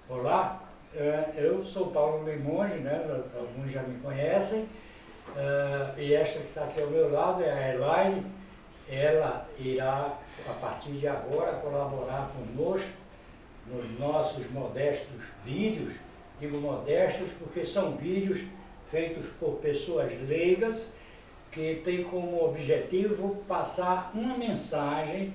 Olá, eu sou Paulo Limonge, né? Alguns já me conhecem, e esta que está aqui ao meu lado é a Elaine. Ela irá, a partir de agora, colaborar conosco nos nossos modestos vídeos. Digo modestos porque são vídeos feitos por pessoas leigas que têm como objetivo passar uma mensagem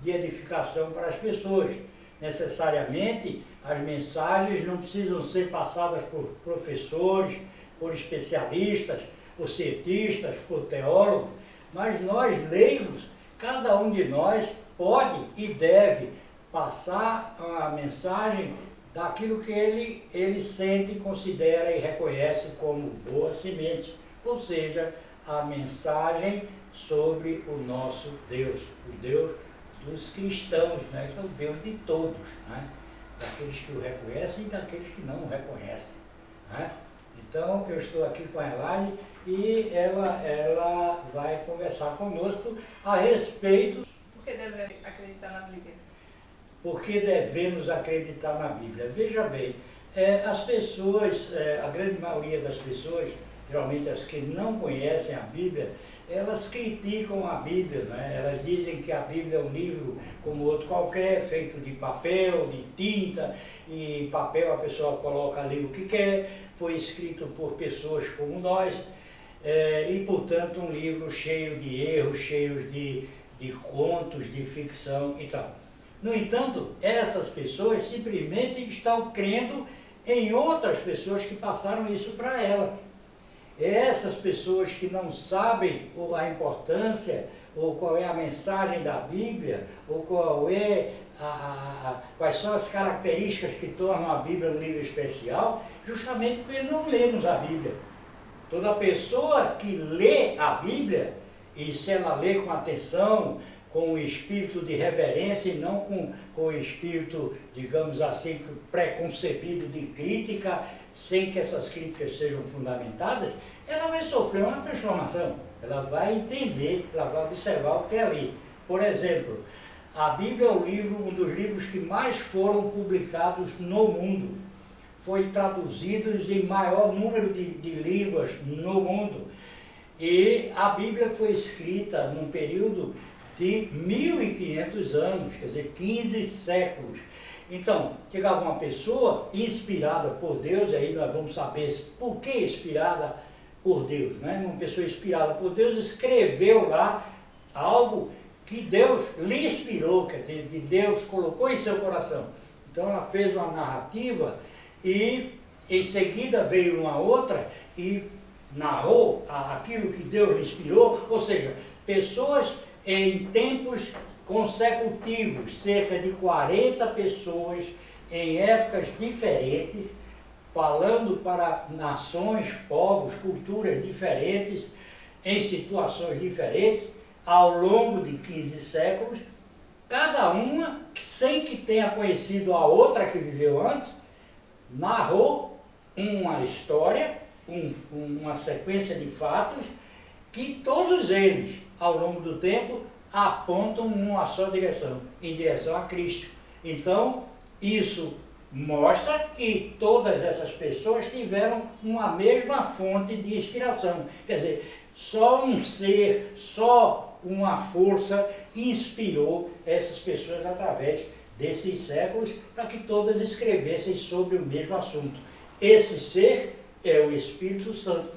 de edificação para as pessoas. Necessariamente, as mensagens não precisam ser passadas por professores, por especialistas, por cientistas, por teólogos, mas nós leigos, cada um de nós pode e deve passar a mensagem daquilo que ele sente, considera e reconhece como boa semente, ou seja, a mensagem sobre o nosso Deus, o Deus dos cristãos, né? Que é o Deus de todos, né? Daqueles que o reconhecem e daqueles que não o reconhecem, né? Então, eu estou aqui com a Elaine e ela vai conversar conosco a respeito... Por que devemos acreditar na Bíblia? Por que devemos acreditar na Bíblia? Veja bem, as pessoas, a grande maioria das pessoas, geralmente as que não conhecem a Bíblia, elas criticam a Bíblia, né? Elas dizem que a Bíblia é um livro como outro qualquer, feito de papel, de tinta, e papel a pessoa coloca ali o que quer, foi escrito por pessoas como nós, e portanto um livro cheio de erros, cheio de contos, de ficção e tal. No entanto, essas pessoas simplesmente estão crendo em outras pessoas que passaram isso para elas. Essas pessoas que não sabem a importância, ou qual é a mensagem da Bíblia, ou quais são as características que tornam a Bíblia um livro especial, justamente porque não lemos a Bíblia. Toda pessoa que lê a Bíblia, e se ela lê com atenção, com o espírito de reverência e não com o espírito, digamos assim, preconcebido de crítica, sem que essas críticas sejam fundamentadas, ela vai sofrer uma transformação, ela vai entender, ela vai observar o que é ali. Por exemplo, a Bíblia é um dos livros que mais foram publicados no mundo. Foi traduzido em maior número de línguas no mundo. E a Bíblia foi escrita num período de 1500 anos, quer dizer, 15 séculos. Então, chegava uma pessoa inspirada por Deus, e aí nós vamos saber por que inspirada por Deus, né? Uma pessoa inspirada por Deus escreveu lá algo que Deus lhe inspirou, quer dizer, que Deus colocou em seu coração. Então ela fez uma narrativa e em seguida veio uma outra e narrou aquilo que Deus lhe inspirou, ou seja, pessoas em tempos consecutivos, cerca de 40 pessoas em épocas diferentes, falando para nações, povos, culturas diferentes, em situações diferentes, ao longo de 15 séculos, cada uma, sem que tenha conhecido a outra que viveu antes, narrou uma história, uma sequência de fatos, que todos eles, ao longo do tempo, apontam numa só direção, em direção a Cristo. Então, isso mostra que todas essas pessoas tiveram uma mesma fonte de inspiração. Quer dizer, só um ser, só uma força inspirou essas pessoas através desses séculos para que todas escrevessem sobre o mesmo assunto. Esse ser é o Espírito Santo.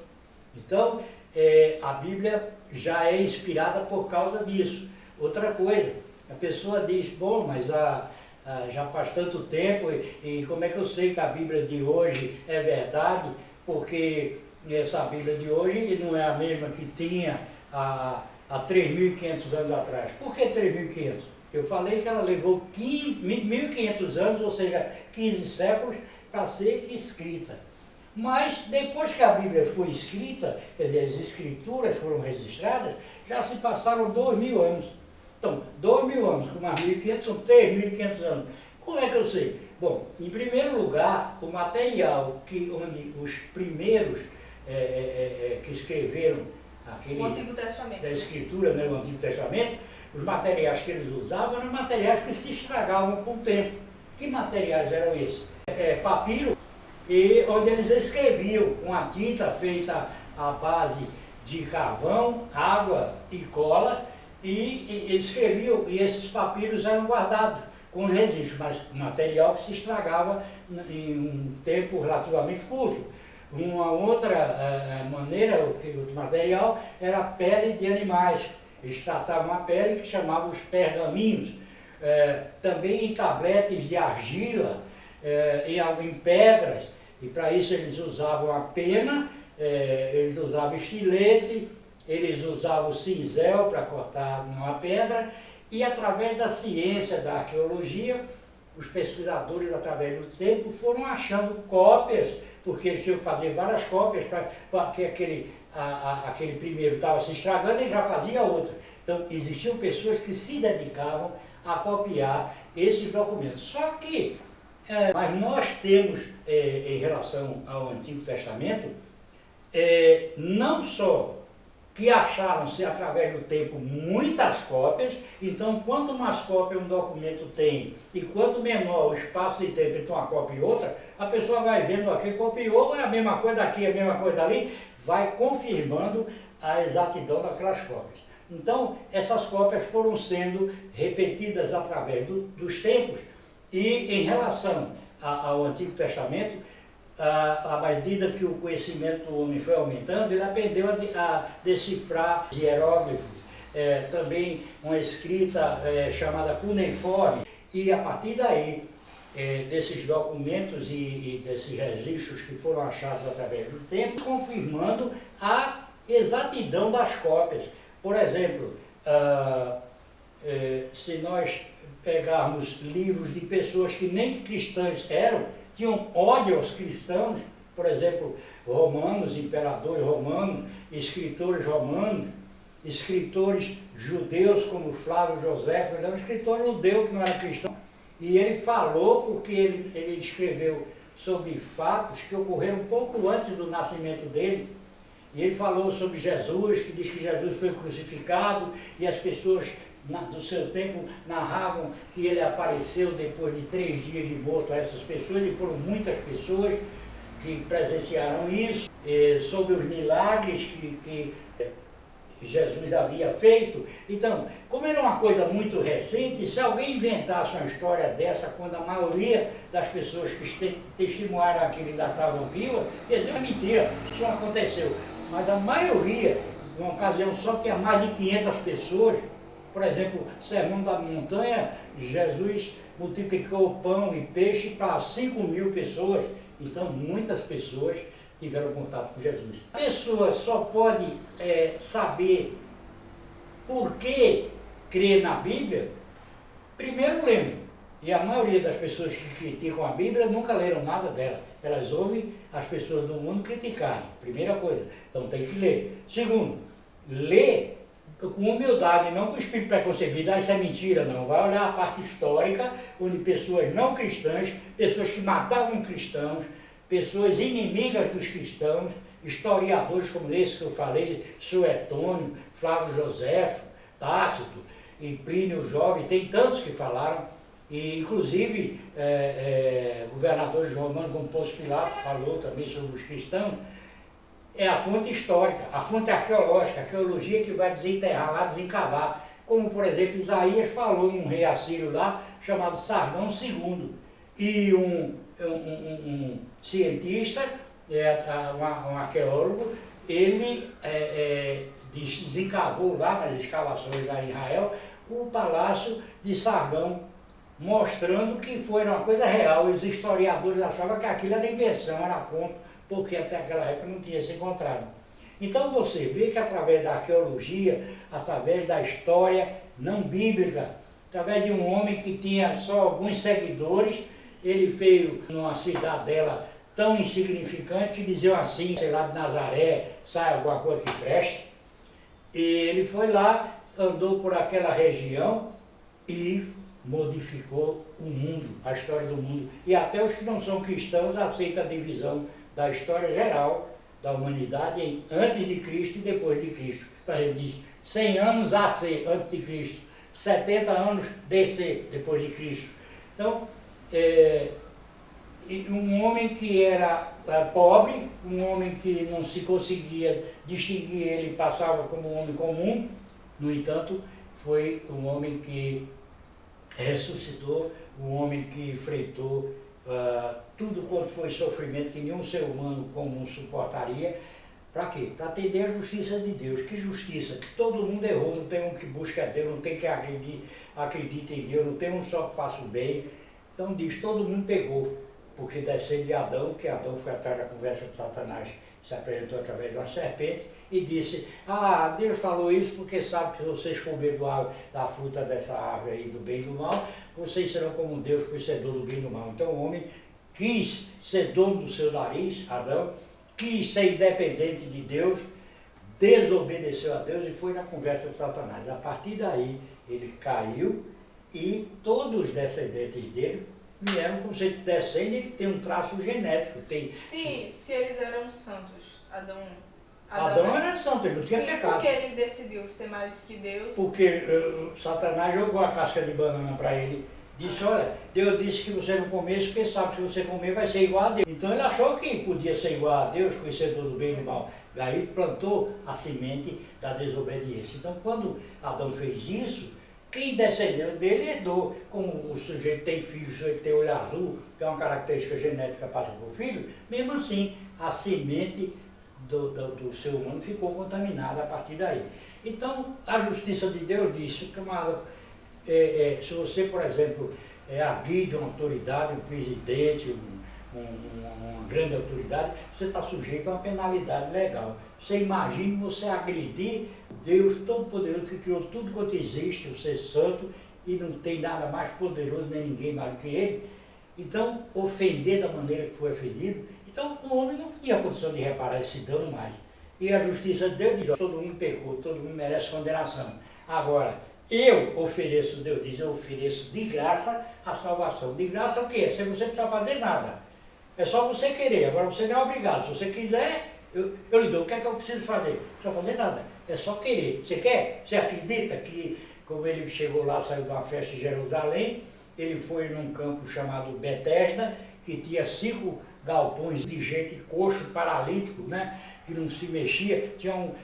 Então, a Bíblia já é inspirada por causa disso. Outra coisa, a pessoa diz, bom, mas já faz tanto tempo e como é que eu sei que a Bíblia de hoje é verdade? Porque essa Bíblia de hoje não é a mesma que tinha há 3.500 anos atrás. Por que 3.500? Eu falei que ela levou 1.500 anos, ou seja, 15 séculos, para ser escrita. Mas depois que a Bíblia foi escrita, quer dizer, as escrituras foram registradas, já se passaram 2.000 anos. Então, 2.000 anos com mais 1.500 são 3.500 anos. Como é que eu sei? Bom, em primeiro lugar, o material onde os primeiros que escreveram o Antigo Testamento, da Escritura, né, o Antigo Testamento, os materiais que eles usavam eram materiais que se estragavam com o tempo. Que materiais eram esses? Papiro, e onde eles escreviam com a tinta feita à base de carvão, água e cola, e eles escreviam, e esses papiros eram guardados com registro, mas material que se estragava em um tempo relativamente curto. Uma outra maneira, outro material, era a pele de animais. Eles tratavam a pele que chamavam os pergaminhos. Também em tabletes de argila, em pedras, e para isso eles usavam a pena, eles usavam estilete, eles usavam o cinzel para cortar uma pedra, e através da ciência da arqueologia, os pesquisadores, através do tempo, foram achando cópias, porque eles tinham que fazer várias cópias, para que aquele primeiro estava se estragando e já fazia outra. Então, existiam pessoas que se dedicavam a copiar esses documentos. Só que, mas nós temos, em relação ao Antigo Testamento, não só que acharam-se através do tempo muitas cópias, então quanto mais cópia um documento tem e quanto menor o espaço de tempo entre uma cópia e outra, a pessoa vai vendo aqui, copiou, é a mesma coisa daqui, é a mesma coisa dali, vai confirmando a exatidão daquelas cópias. Então, essas cópias foram sendo repetidas através dos tempos, e em relação ao Antigo Testamento, à medida que o conhecimento do homem foi aumentando, ele aprendeu a decifrar hieróglifos, também uma escrita chamada cuneiforme, e a partir daí, desses documentos e desses registros que foram achados através do tempo, confirmando a exatidão das cópias. Por exemplo, se nós pegarmos livros de pessoas que nem cristãs eram, tinham ódio aos cristãos, por exemplo, romanos, imperadores romanos, escritores romanos, escritores judeus como Flávio Josefo, ele era um escritor judeu que não era cristão, e ele falou porque ele escreveu sobre fatos que ocorreram um pouco antes do nascimento dele, e ele falou sobre Jesus, que diz que Jesus foi crucificado, e as pessoas do seu tempo narravam que ele apareceu depois de 3 dias de morto a essas pessoas, e foram muitas pessoas que presenciaram isso, sobre os milagres que Jesus havia feito. Então, como era uma coisa muito recente, se alguém inventasse uma história dessa, quando a maioria das pessoas que testemunharam aquilo ainda estavam vivas, quer dizer, é mentira, isso não aconteceu. Mas a maioria, numa ocasião só, tinha mais de 500 pessoas. Por exemplo, Sermão da Montanha, Jesus multiplicou pão e peixe para 5.000 pessoas. Então, muitas pessoas tiveram contato com Jesus. A pessoa só pode saber por que crer na Bíblia, primeiro lendo. E a maioria das pessoas que criticam a Bíblia nunca leram nada dela. Elas ouvem as pessoas do mundo criticarem, primeira coisa. Então tem que ler. Segundo, ler com humildade, não com espírito preconcebido, isso é mentira, não. Vai olhar a parte histórica, onde pessoas não cristãs, pessoas que matavam cristãos, pessoas inimigas dos cristãos, historiadores como esse que eu falei, Suetônio, Flávio Josefo, Tácito e Plínio o Jovem, tem tantos que falaram, e inclusive governadores romanos como Pôncio Pilatos falou também sobre os cristãos. É a fonte histórica, a fonte arqueológica, a arqueologia que vai desenterrar lá, desencavar. Como, por exemplo, Isaías falou num rei assírio lá, chamado Sargão II. E um cientista, um arqueólogo, ele desencavou lá nas escavações lá em Israel o palácio de Sargão, mostrando que foi uma coisa real. Os historiadores achavam que aquilo era invenção, era conto, porque até aquela época não tinha se encontrado. Então você vê que através da arqueologia, através da história não bíblica, através de um homem que tinha só alguns seguidores, ele veio numa cidadela tão insignificante que diziam assim, sei lá, de Nazaré, sai alguma coisa que preste. E ele foi lá, andou por aquela região e modificou o mundo, a história do mundo. E até os que não são cristãos aceitam a divisão da história geral da humanidade em antes de Cristo e depois de Cristo. Então ele diz 100 anos AC, antes de Cristo, 70 anos DC, depois de Cristo. Então, e um homem que era pobre, um homem que não se conseguia distinguir, ele passava como um homem comum, no entanto, foi um homem que ressuscitou, um homem que enfrentou tudo quanto foi sofrimento que nenhum ser humano comum suportaria. Para quê? Para atender a justiça de Deus. Que justiça? Que todo mundo errou, não tem um que busca Deus, não tem que acredita em Deus, não tem um só que faça o bem. Então diz, todo mundo pegou, porque descendo de Adão, que Adão foi atrás da conversa de Satanás, se apresentou através de uma serpente e disse, Deus falou isso porque sabe que vocês comerem da fruta dessa árvore aí do bem e do mal, vocês serão como Deus, conhecedor do bem e do mal. Então o homem quis ser dono do seu nariz, Adão, quis ser independente de Deus, desobedeceu a Deus e foi na conversa de Satanás. A partir daí ele caiu e todos os descendentes dele vieram como se descendem, ele tem um traço genético. Se eles eram santos, Adão era santo, ele não tinha pecado. Porque ele decidiu ser mais que Deus. Porque Satanás jogou a casca de banana para ele. Disse, olha, Deus disse que você não comesse, porque sabe que se você comer vai ser igual a Deus. Então ele achou que podia ser igual a Deus, conhecedor do bem e do mal. Daí plantou a semente da desobediência. Então quando Adão fez isso, quem descendeu dele herdou. Como o sujeito tem filho, o sujeito tem olho azul, que é uma característica genética que passa para o filho, mesmo assim a semente do ser humano ficou contaminada a partir daí. Então a justiça de Deus disse, camarada, se você, por exemplo, agride uma autoridade, um presidente, uma grande autoridade, você está sujeito a uma penalidade legal. Você imagine você agredir Deus Todo-Poderoso, que criou tudo quanto existe, o ser santo, e não tem nada mais poderoso, nem ninguém mais do que ele. Então, ofender da maneira que foi ofendido, então o homem não tinha condição de reparar esse dano mais. E a justiça de Deus diz, todo mundo pecou, todo mundo merece condenação. Agora, eu ofereço, Deus diz, eu ofereço de graça a salvação. De graça o quê? Sem você precisar fazer nada. É só você querer, agora você não é obrigado. Se você quiser, eu lhe dou. O que é que eu preciso fazer? Não precisa fazer nada. É só querer. Você quer? Você acredita que, como ele chegou lá, saiu de uma festa em Jerusalém, ele foi num campo chamado Betesda, que tinha 5 galpões de gente coxo, paralítico, né? Que não se mexia.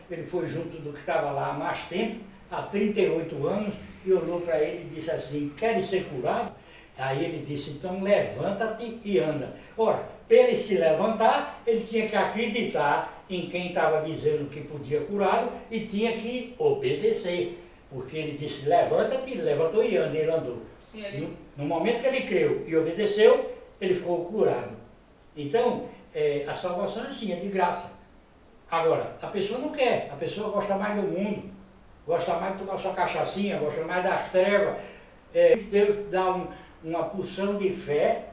Ele foi junto do que estava lá há mais tempo, há 38 anos, e olhou para ele e disse assim, queres ser curado? Aí ele disse, então levanta-te e anda. Ora, para ele se levantar, ele tinha que acreditar em quem estava dizendo que podia curá-lo e tinha que obedecer. Porque ele disse, levanta-te, ele levantou e anda, ele andou. Sim, no momento que ele creu e obedeceu, ele ficou curado. Então, a salvação é assim, é de graça. Agora, a pessoa não quer, a pessoa gosta mais do mundo, gosta mais de tomar sua cachaçinha, gosta mais das trevas. Deus dá uma porção de fé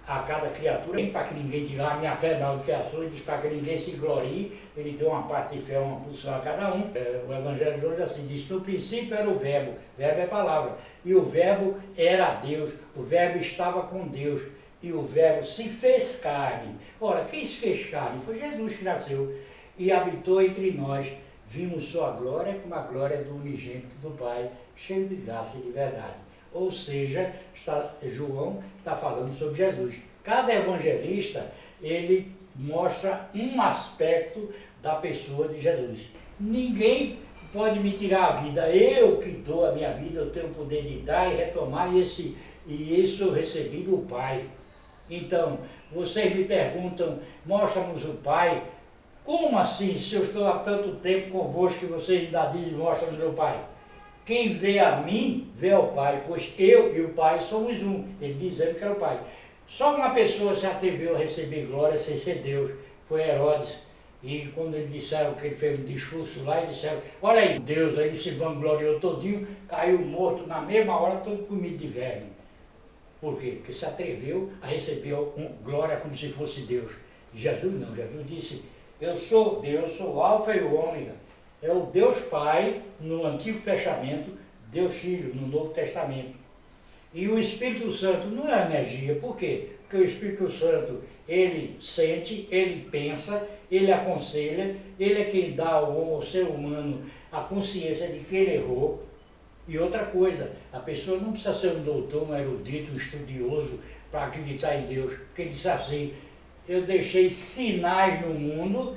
a cada criatura, nem para que ninguém diga, minha fé não, do que a sua, diz para que ninguém se glorie, ele deu uma parte de fé, uma porção a cada um. O Evangelho de hoje assim diz, no princípio era o verbo é palavra, e o verbo era Deus, o verbo estava com Deus, e o verbo se fez carne. Ora, quem se fez carne? Foi Jesus que nasceu e habitou entre nós. Vimos sua glória como a glória do unigênito do Pai, cheio de graça e de verdade. Ou seja, João está falando sobre Jesus. Cada evangelista, ele mostra um aspecto da pessoa de Jesus. Ninguém pode me tirar a vida. Eu que dou a minha vida, eu tenho o poder de dar e retomar, e isso eu recebi do Pai. Então, vocês me perguntam, mostra-nos o Pai. Como assim, se eu estou há tanto tempo convosco que vocês ainda dizem, mostra-nos o Pai? Quem vê a mim, vê ao Pai, pois eu e o Pai somos um. Ele dizendo que era o Pai. Só uma pessoa se atreveu a receber glória sem ser Deus, foi Herodes. E quando eles disseram que ele fez um discurso lá, e disseram, olha aí, Deus, aí se vangloriou todinho, caiu morto na mesma hora, todo comido de verme. Por quê? Porque se atreveu a receber glória como se fosse Deus. E Jesus não, Jesus disse, eu sou Deus, sou o Alfa e o Ômega. É o Deus Pai no Antigo Testamento, Deus Filho no Novo Testamento. E o Espírito Santo não é energia. Por quê? Porque o Espírito Santo, ele sente, ele pensa, ele aconselha, ele é quem dá ao ser humano a consciência de que ele errou. E outra coisa, a pessoa não precisa ser um doutor, um erudito, um estudioso para acreditar em Deus. Porque ele disse assim, eu deixei sinais no mundo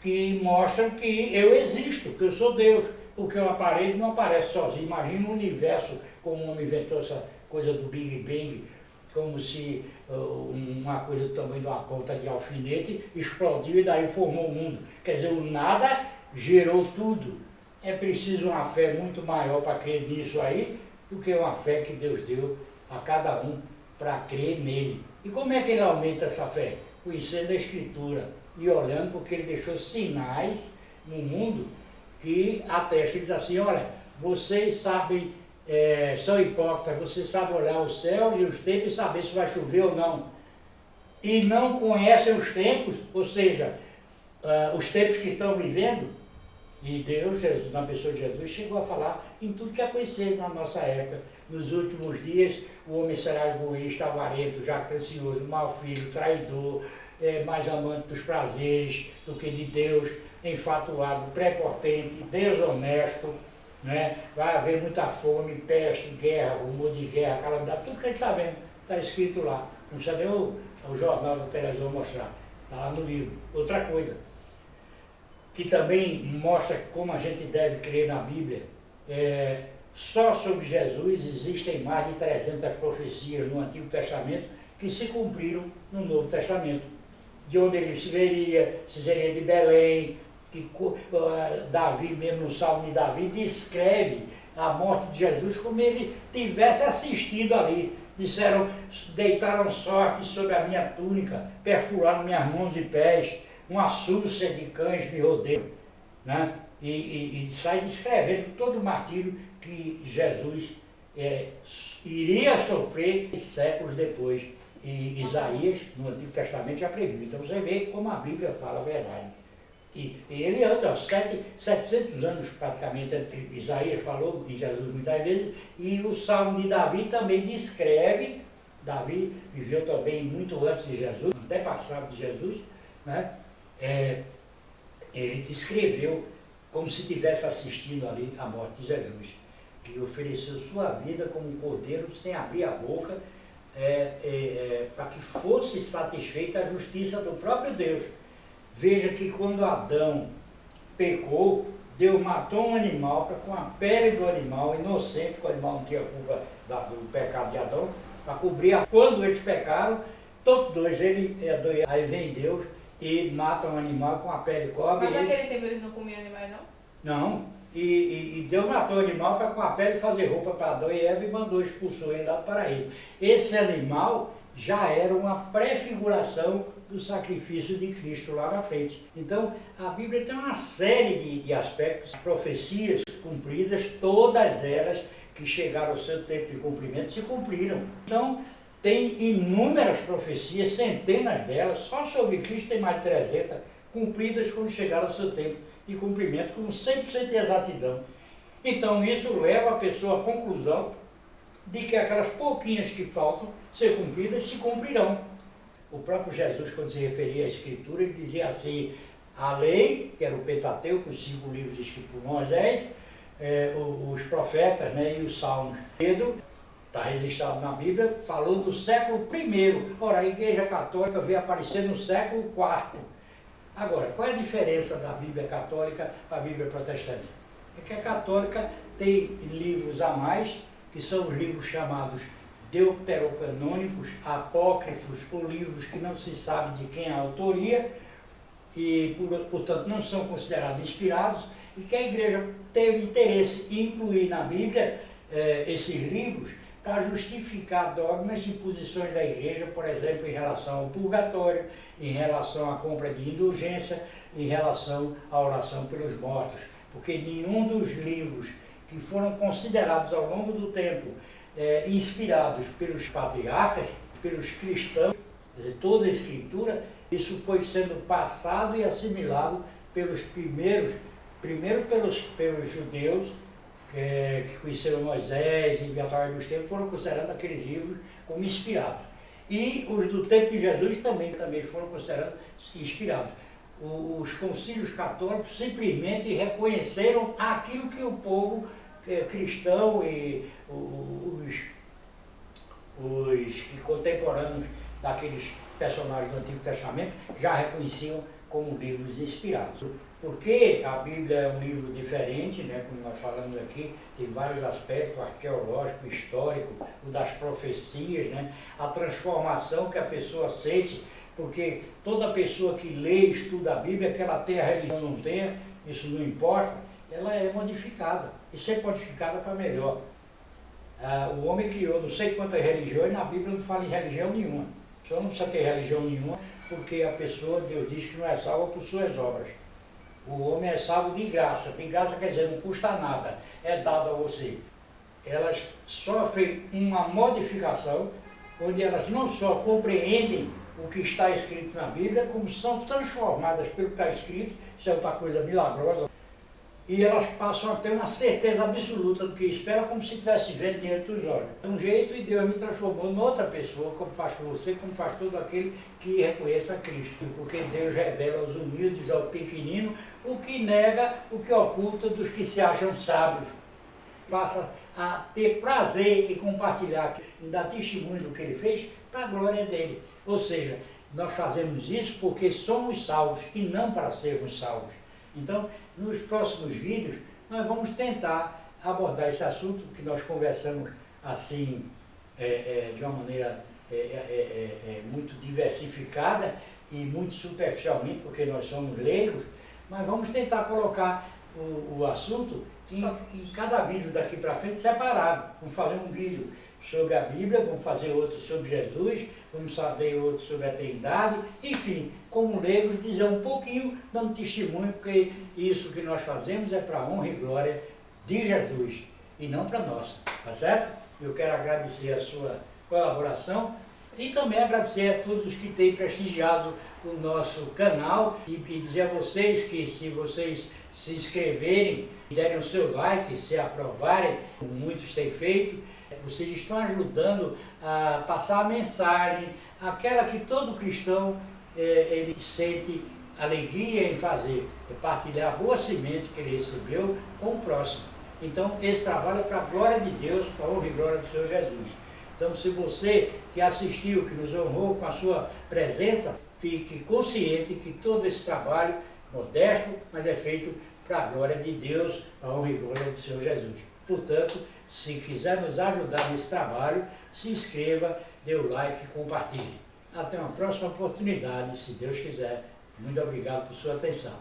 que mostram que eu existo, que eu sou Deus. Porque uma parede não aparece sozinho. Imagina um universo como o homem inventou essa coisa do Big Bang, como se uma coisa do tamanho de uma ponta de alfinete explodiu e daí formou o mundo. Quer dizer, o nada gerou tudo. É preciso uma fé muito maior para crer nisso aí do que uma fé que Deus deu a cada um para crer nele. E como é que ele aumenta essa fé? Conhecendo a Escritura e olhando, porque ele deixou sinais no mundo que atestam. Ele diz assim, olha, vocês sabem, são hipócritas, vocês sabem olhar os céus e os tempos e saber se vai chover ou não. E não conhecem os tempos, ou seja, os tempos que estão vivendo. E Deus, na pessoa de Jesus, chegou a falar em tudo que é conhecido na nossa época. Nos últimos dias, o homem será egoísta, avarento, jactancioso, malfilho, traidor, mais amante dos prazeres do que de Deus, enfatuado, prepotente, desonesto, né? Vai haver muita fome, peste, guerra, rumor de guerra, calamidade, tudo que a gente está vendo, está escrito lá. Não precisa nem o jornal da televisão mostrar, está lá no livro. Outra coisa, que também mostra como a gente deve crer na Bíblia, só sobre Jesus existem mais de 300 profecias no Antigo Testamento que se cumpriram no Novo Testamento. De onde ele se seria de Belém, que Davi, mesmo no Salmo de Davi, descreve a morte de Jesus como ele tivesse assistido ali. Disseram, deitaram sorte sobre a minha túnica, perfuraram minhas mãos e pés, uma súcia de cães me rodeiam, né? E sai descrevendo todo o martírio que Jesus iria sofrer séculos depois. E Isaías, no Antigo Testamento, já previu. Então você vê como a Bíblia fala a verdade. E ele anda 700 anos praticamente, Isaías falou em Jesus muitas vezes, e o Salmo de Davi também descreve, Davi viveu também muito antes de Jesus, antepassado de Jesus, né? Ele descreveu como se estivesse assistindo ali a morte de Jesus, que ofereceu sua vida como um cordeiro sem abrir a boca, para que fosse satisfeita a justiça do próprio Deus. Veja que quando Adão pecou, Deus matou um animal com a pele do animal, inocente, que o animal não tinha culpa do pecado de Adão, para cobrir. Quando eles pecaram, todos dois, aí vem Deus e mata um animal com a pele cobre. Mas naquele tempo eles não comiam animais, não? Não. E Deus matou o animal para com a pele fazer roupa para Adão e Eva e mandou expulsou ele lá do paraíso. Esse animal já era uma prefiguração do sacrifício de Cristo lá na frente. Então, a Bíblia tem uma série de aspectos, profecias cumpridas, todas elas que chegaram ao seu tempo de cumprimento se cumpriram. Então, tem inúmeras profecias, centenas delas, só sobre Cristo tem mais de 300, cumpridas quando chegaram ao seu tempo de cumprimento, com 100% de exatidão. Então, isso leva a pessoa à conclusão de que aquelas pouquinhas que faltam ser cumpridas se cumprirão. O próprio Jesus, quando se referia à Escritura, ele dizia assim, a lei, que era o Pentateuco, os 5 livros escritos por Moisés, os profetas, né, e os salmos. Pedro, está registrado na Bíblia, falou do século I. Ora, a Igreja Católica veio aparecer no século IV. Agora, qual é a diferença da Bíblia Católica para a Bíblia Protestante? É que a Católica tem livros a mais, que são os livros chamados deuterocanônicos, apócrifos, ou livros que não se sabe de quem é a autoria, e, portanto, não são considerados inspirados, e que a Igreja teve interesse em incluir na Bíblia esses livros para justificar dogmas e posições da Igreja, por exemplo, em relação ao purgatório, em relação à compra de indulgência, em relação à oração pelos mortos. Porque nenhum dos livros que foram considerados ao longo do tempo inspirados pelos patriarcas, pelos cristãos, toda a Escritura, isso foi sendo passado e assimilado pelos primeiro pelos judeus, que conheceram Moisés e através dos tempos foram considerando aqueles livros como inspirados. E os do tempo de Jesus também foram considerados inspirados. Os concílios católicos simplesmente reconheceram aquilo que o povo cristão e os contemporâneos daqueles personagens do Antigo Testamento já reconheciam como livros inspirados. Porque a Bíblia é um livro diferente, né, como nós falamos aqui, tem vários aspectos, arqueológico, histórico, o das profecias, né, a transformação que a pessoa sente, porque toda pessoa que lê e estuda a Bíblia, que ela tenha religião ou não tenha, isso não importa, ela é modificada, e sempre modificada para melhor. O homem criou não sei quantas religiões, na Bíblia não fala em religião nenhuma. A pessoa não precisa ter religião nenhuma, porque a pessoa, Deus diz que não é salva por suas obras. O homem é salvo de graça. De graça quer dizer, não custa nada, é dado a você. Elas sofrem uma modificação, onde elas não só compreendem o que está escrito na Bíblia, como são transformadas pelo que está escrito, isso é outra coisa milagrosa, e elas passam a ter uma certeza absoluta do que espera, como se estivesse vendo diante dos olhos. De um jeito, e Deus me transformou em outra pessoa, como faz com você, como faz todo aquele que reconheça Cristo. Porque Deus revela aos humildes, ao pequenino, o que nega, o que oculta dos que se acham sábios. Passa a ter prazer em compartilhar, em dar testemunho do que ele fez, para a glória dele. Ou seja, nós fazemos isso porque somos salvos e não para sermos salvos. Então, nos próximos vídeos, nós vamos tentar abordar esse assunto que nós conversamos assim, de uma maneira muito diversificada e muito superficialmente, porque nós somos leigos, mas vamos tentar colocar o assunto em cada vídeo daqui para frente separado. Vamos fazer um vídeo sobre a Bíblia, vamos fazer outro sobre Jesus, vamos fazer outro sobre a Trindade, enfim, como leigos, dizer um pouquinho, dando testemunho, porque isso que nós fazemos é para a honra e glória de Jesus, e não para nossa, tá certo? Eu quero agradecer a sua colaboração e também agradecer a todos os que têm prestigiado o nosso canal e dizer a vocês que se vocês se inscreverem, derem o seu like, se aprovarem, como muitos têm feito, vocês estão ajudando a passar a mensagem, aquela que todo cristão ele sente alegria em fazer, é partilhar a boa semente que ele recebeu com o próximo. Então, esse trabalho é para a glória de Deus, para a honra e glória do Senhor Jesus. Então, se você que assistiu, que nos honrou com a sua presença, fique consciente que todo esse trabalho, modesto, mas é feito para a glória de Deus, para a honra e glória do Senhor Jesus. Portanto, se quiser nos ajudar nesse trabalho, se inscreva, dê o like e compartilhe. Até uma próxima oportunidade, se Deus quiser. Muito obrigado por sua atenção.